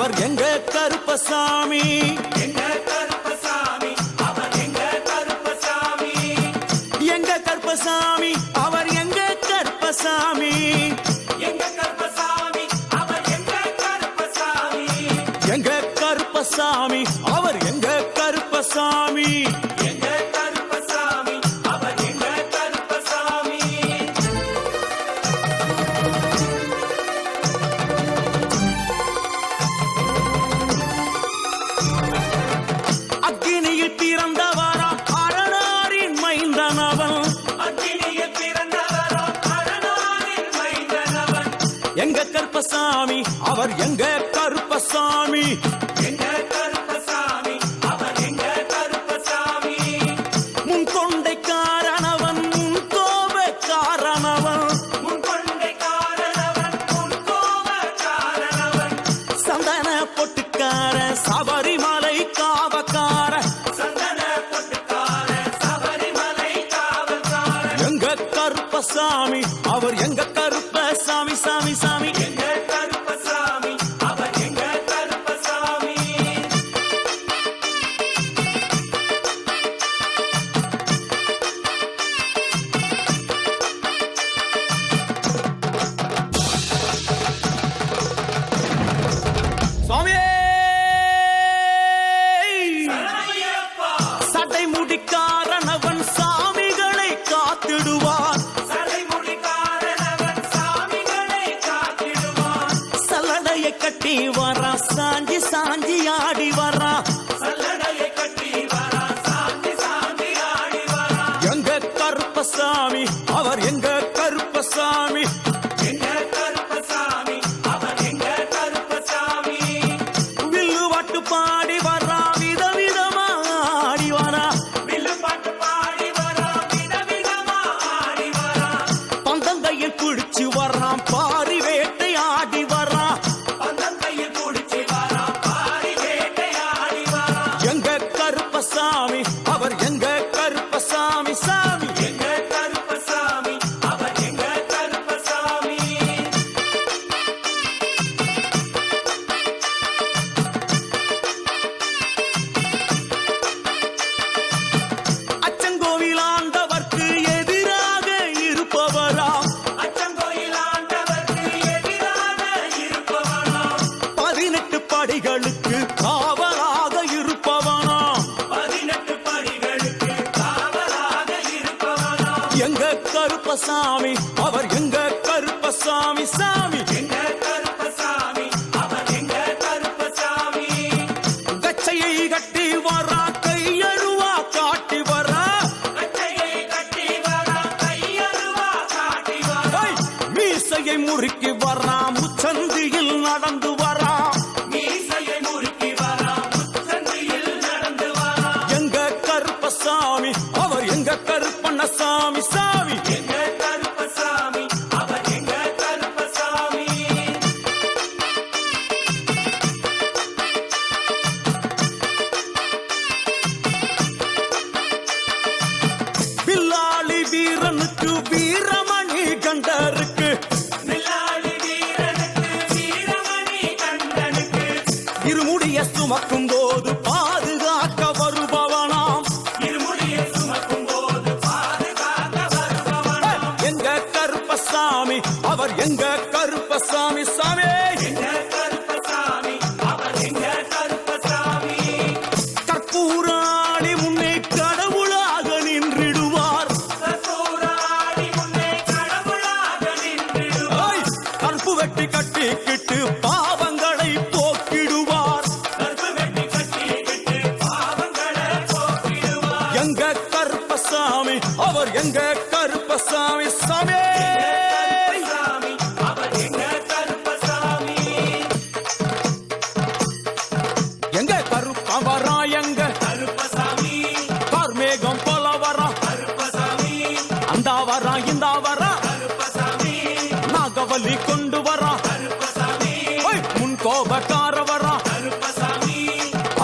அவர் எங்க கருப்பசாமி. எங்க கருப்பசாமி அவர் எங்க கருப்பசாமி. எங்க கருப்பசாமி அவர் எங்க கருப்பசாமி. எங்க கருப்பசாமி அவர் எங்க கருப்பசாமி. எங்க கருப்பசாமி அவர் எங்க கருப்பசாமி. எங்க கருப்பசாமி அவர் எங்க கருப்பசாமி. அக்கினியில் பிறந்தவரா அரணாரின் மைந்தனவன். அக்கினியில் பிறந்தவரோ அரணாரின் மைந்தனவன். எங்க கருப்பசாமி அவர் எங்க கருப்பசாமி. எங்க கருப்பசாமி அவர் எங்க கருப்பசாமி. முன்கொண்டைக்காரனவன் முன்கோபக்காரனவன். முன்கொண்டைக்காரனவன் முன்கோபக்காரனவன். சந்தன பொட்டுக்கார சபரிமலை காவக்கார. சந்தன பொட்டுக்கார சபரிமலை காவல்காரன். எங்க கருப்பசாமி அவர் எங்க கருப்பசாமி. சாமி சாமி எங்க கருப்பசாமி அவர் எங்க கருப்பசாமி. சுவாமியே சரணமையப்பா. சட்டை முடிக்காரனவன் சாமிகளை காத்திடுவான். சடைமுடிக்காரனவன் சாமிகளை காத்திடுவான். சல்லடையை கட்டி வரா சாஞ்சி சாஞ்சி ஆடி வரா. சல்லடையை கட்டி வரா சாந்தி சாந்தி ஆடி வரா. எங்க கருப்பசாமி அவர் எங்க கருப்பசாமி. எங்க கருப்பசாமி அவர் எங்க கருப்பசாமி. வில்லு வாட்டு பாடி வரா விதவிதமா ஆடி வரா. வில்லு பாட்டு பாடி வரா விதவிதமா ஆடி வரா. பந்தங்கையில் குடிச்சு வர்றான் பாரி வேட்டை ஆடி வரா. பந்தங்கையில் குடிச்சு வரா பாரி வேட்டையாடி வரா. எங்க கருப்பசாமி அவர் எங்க கருப்பசாமி. சாமி எங்க கருப்பசாமி அவர் எங்க கருப்பசாமி. அச்சங்கோவில் ஆண்டவர்க்கு எதிராக இருப்பவரா. அச்சங்கோயில் ஆண்டவர்க்கு எதிராக இருப்பவனா. 18 படிகளுக்கு காவலாக இருப்பவனா. 18 படிகளுக்கு காவலாக இருப்பவனா. எங்க கருப்பசாமி அவர் எங்க கருப்பசாமி. சாமி எங்க கருப்பசாமி அவர் எங்க கருப்பசாமி. கச்சையை கட்டி வரா கையழுவா காட்டி வரா. கட்டையை கட்டி வரா கையருவா காட்டி வரா. ஐ, மீசையை முறுக்கி வரா முச்சந்தியில் நடந்து வரா. மீசையை முறுக்கி வரா முச்சந்தியில் நடந்து வரா. எங்க கருப்பசாமி அவர் எங்க கருப்பண்ணசாமி. சாமி எங்க கருப்பசாமி அவர் எங்க கருப்பசாமி. வில்லாளி வீரனுக்கு வீரமணி கண்டருக்கு. வில்லாளி வீரனுக்கு வீரமணி கண்டனுக்கு. இருமுடிய சுமக்கும் போது பாதுகாக்க வருபவனாம். இருமுடியை சுமக்கும் போது பாதுகாக்க வருபவனாம். எங்க கருப்பசாமி அவர் எங்க கருப்பசாமி. சாமி எங்க கருப்பசாமி அவர் எங்க கருப்பசாமி. கற்பூராணி முன்னே கடவுளாக நின்றிடுவார். கற்பூராடி முன்னே கடவுளாக நின்றிடுவார். ஐ, கற்பு வெட்டி கட்டிக்கிட்டு பாவங்களை போக்கிடுவார். கற்பு வெட்டி கட்டிக்கிட்டு பாவங்களை போக்கிடுவார். எங்க கருப்பசாமி அவர் எங்க கருப்பசாமி. சாமி கருப்பசாமி அவர் எங்க கருப்பசாமி. எங்க கருப்பவரா. எங்க கருப்பசாமி கார்மேகம் போல வரா. கருப்பசாமி அந்த வரா இந்த வரா. கருப்பசாமி நாகவல்லி கொண்டு வரா. கருப்பசாமி ஐ, முன்கோபக்கார வரா. கருப்பசாமி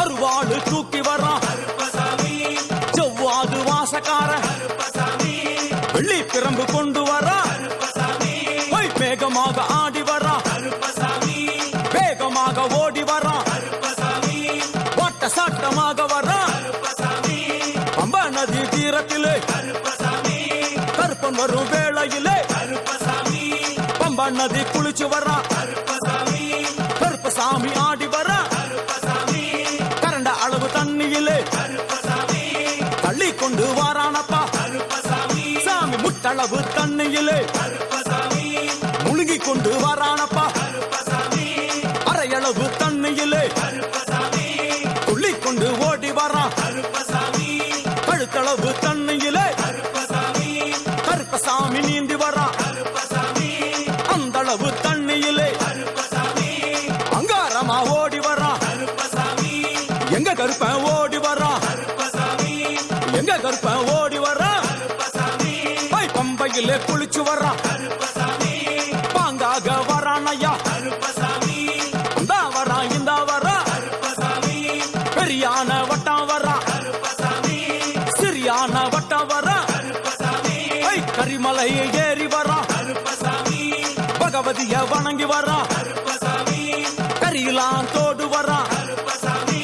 அருவாளு தூக்கி வரா. கருப்பசாமி செவ்வாது வாசக்கார. கருப்பசாமி வெள்ளி பிரம்பு கொண்டு வரா. கருப்பசாமி வேகமாக ஆடி வரா. கருப்பசாமி வேகமாக ஓடி வரா. தீரத்திலே கருப்பசாமி கருப்பன் வரும் வேளையிலே கருப்பசாமி பம்பா நதி குளிச்சு வர்றான் கருப்பசாமி கருப்பசாமி ஆடி வர்றான் கருப்பசாமி கரண்ட அளவு தண்ணியிலே கருப்பசாமி தள்ளி கொண்டு வாரானப்பா கருப்பசாமி சாமி முட்டளவு தண்ணியிலே கருப்பசாமி முழுகி கொண்டு வாரானப்பா கருப்பசாமி அரையளவு தண்ணியிலே கருப்பசாமி துள்ளி கொண்டு ஓடி வரான் கருப்பசாமி கழுத்தளவு தண்ணியிலே கருப்பசாமி கருப்பசாமி நீந்தி வரான் கருப்பசாமி அந்த அளவு தண்ணியிலே கருப்பசாமி அங்காரமா ஓடி வரான் கருப்பசாமி எங்க கருப்பன் ஓடி வரான் கருப்பசாமி எங்க கருப்பன் ஓடி வரான் கருப்பசாமி பம்பையிலே குளிச்சு வரான் கருப்பசாமி பாங்காக வரான் ஐயா கருப்பசாமி இந்தா வரான் இந்தா வரான் கருப்பசாமி பெரியான வட்டம் வரான் கருப்பசாமி சிறியான வட்டம் வரான் கருப்பசாமி கரிமலை ஏறி வரான் கருப்பசாமி பகவதிய வணங்கி வரான் கருப்பசாமி கரியெல்லாம் தோடு வரான் கருப்பசாமி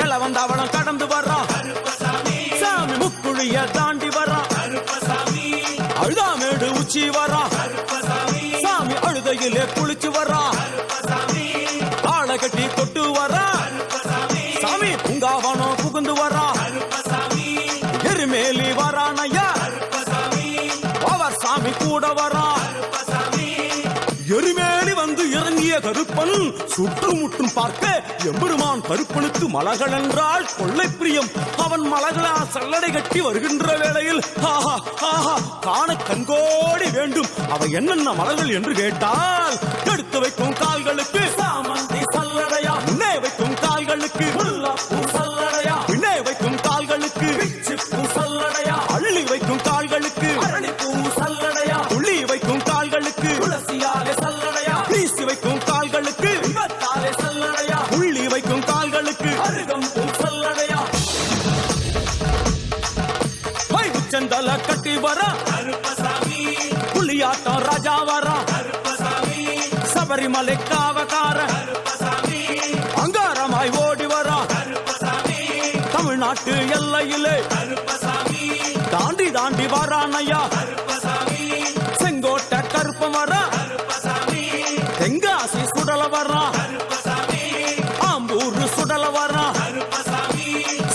இளவந்தாவளம் கடந்து வரான் கருப்பசாமி சாமி முக்குழிய தாண்டி வரான் கருப்பசாமி அழுதாமேடு உச்சி வரான் கருப்பசாமி சாமி அழுதையிலே குளிச்சு வரான் கருப்பசாமி ஆளை கட்டி தொட்டு வரான் கருப்பசாமி சாமி பூங்காவனம் புகுந்து வரான் கருப்பசாமி எருமேலி வரான் ஐயா கருப்பசாமி அவர் சாமி கூட வரான் கருப்பசாமி எருமேலி வந்து இறங்கிய கருப்பன் சுற்றுமுற்றும் பார்க்க எம்பெருமான் கருப்பனுக்கு மலகள் என்றால் கொள்ளை பிரியம். அவன் மலகளா சல்லடை கட்டி வருகின்ற வேளையில் ஆஹா ஆஹா காண கண்கோடி வேண்டும். அவை என்னென்ன மலர்கள் என்று கேட்டால் எடுத்து வைக்கும் கால்களுக்கு சாமந்தி சல்லடையா, முன்னே வைக்கும் கால்களுக்கு முல்லைப்பூ சல்லடையா, பின்னே வைக்கும் கால்களுக்கு பிச்சிப்பூ சல்லடையா, அள்ளி வைக்கும் கால்களுக்கு அரளிப்பூ சல்லடையா, துள்ளி வைக்கும் கால்களுக்கு துளசியாலே சல்லடையா, வீசி வைக்கும் கால்களுக்கு விபத்தாலே சல்லடையா, உள்ளி வைக்கும் கால்களுக்கு அருகம்பூ சல்லடையா. உச்சந்தல கட்டி வர கருப்பசாமி புலியாட்டம் ராஜா வர கருப்பசாமி சபரிமலை காவக்கார கருப்பசாமி அங்காரமாய் ஓடி வர கருப்பசாமி தமிழ்நாட்டு எல்லையிலே கருப்பசாமி தாண்டி தாண்டி வரானையா. கருப்பசாமி செங்கோட்டை கருப்பம் வர கருப்பசாமி தெங்காசி சுடல வர கருப்பசாமி ஆம்பூர் சுடல வர கருப்பசாமி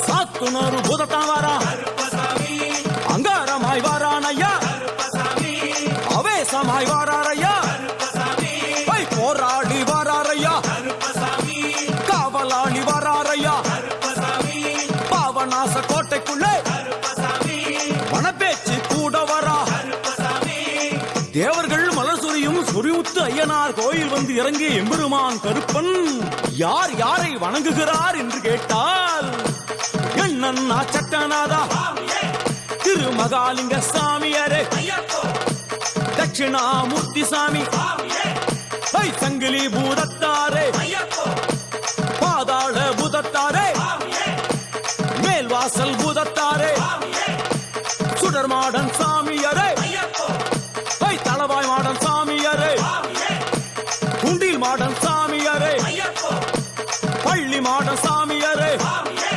சாத்துனூர் புதட்டம் வர கருப்பசாமி அங்காரமாய் வரானையா. கருப்பசாமி அவேசமாய் வராரையா, கருப்பசாமி போராடி வராரையா, கருப்பசாமி காவலாளி வராரையா. கருப்பசாமி பாவநாச கோட்டைக்குள்ளே கருப்பசாமி வனப்பேச்சு கூட வரா. கருப்பசாமி தேவர்கள் மலர் சொரியும் சொரிமுத்து ஐயனார் கோயில் வந்து இறங்கிய எம்பெருமான் கருப்பன் யார் யாரை வணங்குகிறார் என்று கேட்டால் என்னன்னா சட்டநாதா, சாமியே திருமகாலிங்க சாமியாரே, ஐயப்போ தட்சிணாமூர்த்தி சாமி, சாமியே சங்கிலி பூதத்தாரே, ஐயப்போ பாதாள பூதத்தாரே, சாமியே மேல்வாசல் பூதத்தாரே, சாமியே சுடர்மாடன் சாமியாரே, ஐயப்போ தளவாய் மாடன் சாமியாரே, சாமியே குண்டில் மாடன் சாமியாரே, ஐயப்போ பள்ளி மாடன் சாமியாரே, சாமியே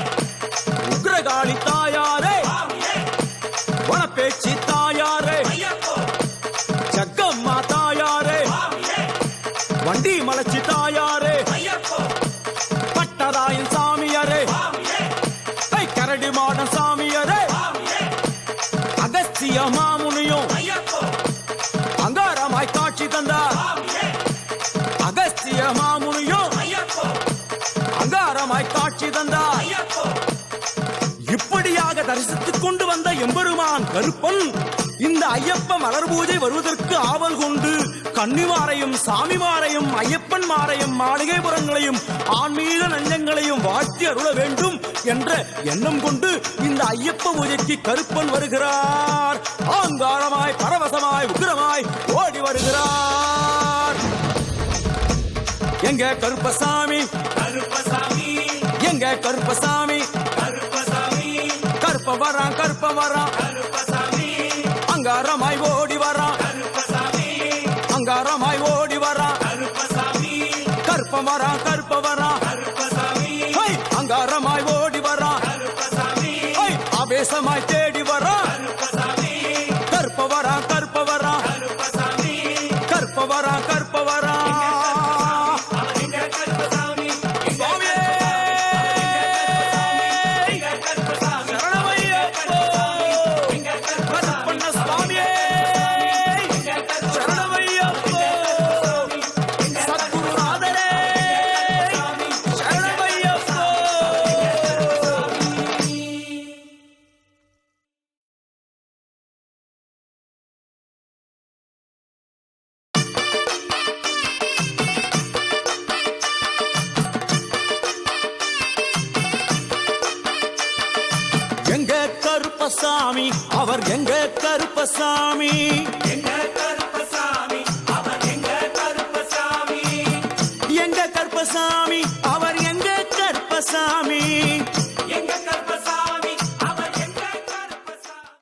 உக்ரகாளி தாயாரே, சாமியே வனப்பேச்சி தாயாரே, ஐயப்போ ஜக்கம்மா தாயாரே, சாமியே வண்டி மலச்சி தாயாரே, ஐயப்போ பட்டராயன் சாமியாரே, சாமியே கரடி மாடன் சாமியாரே, சாமியே அகஸ்திய மாமுனியும் ஐயப்போ அங்காரமாய் காட்சி தந்தார். சாமியே அகஸ்திய மாமுனியும் ஐயப்போ அங்காரமாய் காட்சி தந்தார். ஐயப்போ இப்படியாக தரிசித்துக் கொண்டு வந்த எம்பெருமான் கருப்பன் இந்த ஐயப்ப மலர் பூஜை வருவதற்கு ஆவல் கொண்டு கன்னிமாரையும் சாமிமாரையும் ஐயப்பன் மாரையும் மாளிகைபுரங்களையும் ஆன்மீக நஞ்சங்களையும் வாழ்த்தி அருள வேண்டும் என்ற எண்ணம் கொண்டு இந்த ஐயப்ப பூஜைக்கு கருப்பன் வருகிறார். ஆங்காரமாய் பரவசமாய் உக்கிரமாய் ஓடி வருகிறார். எங்க கருப்பசாமி, கருப்பசாமி எங்க கருப்பசாமி, கருப்பசாமி கருப்ப வரான் கருப்ப வரான், கருப்பசாமி அங்காரமாய் ஓடி வரான், கருப்பசாமி அங்காரமாய் ஓடி வரான், கருப்பசாமி கருப்ப வரான் கருப்ப வரான், கருப்பசாமி அங்காரமாய் ஓடி வரான், கருப்பசாமி ஆவேசமாய் தேடி வரான். எங்க கருப்பசாமி அவர் எங்க கருப்பசாமி எங்க கருப்பசாமி அவர் எங்க கருப்பசாமி எங்க கருப்பசாமி